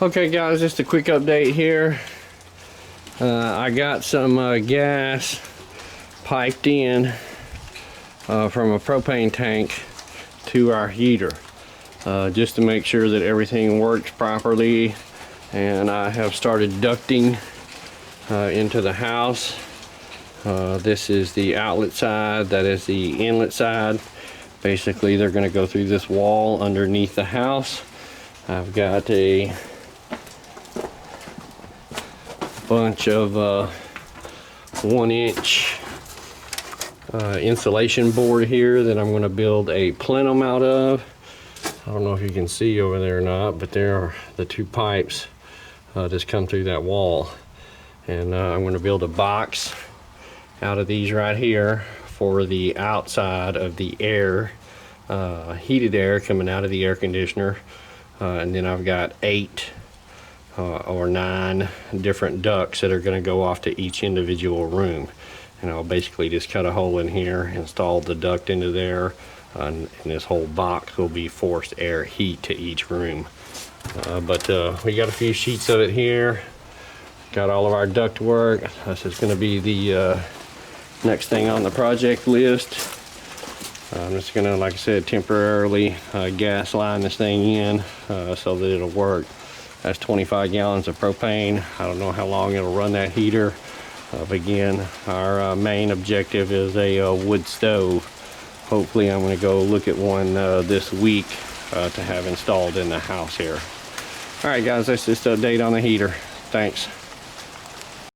Okay guys, just a quick update here. I got some gas piped in from a propane tank to our heater, just to make sure that everything works properly. And I have started ducting into the house. This is the outlet side, that is the inlet side. Basically they're going to go through this wall underneath the house. I've got a bunch of 1-inch insulation board here that I'm going to build a plenum out of. I don't know if you can see over there or not, but there are the two pipes just come through that wall. And I'm going to build a box out of these right here for the outside of the air, heated air coming out of the air conditioner. And then I've got 8 or 9 different ducts that are going to go off to each individual room. And I'll basically just cut a hole in here, install the duct into there, and this whole box will be forced air heat to each room. But we got a few sheets of it here. Got all of our duct work. This is going to be the next thing on the project list. I'm just going to, like I said, temporarily gas line this thing in so that it'll work. That's 25 gallons of propane. I don't know how long it'll run that heater. But again, our main objective is a wood stove. Hopefully I'm going to go look at one this week to have installed in the house here. Alright guys, that's just an update on the heater. Thanks.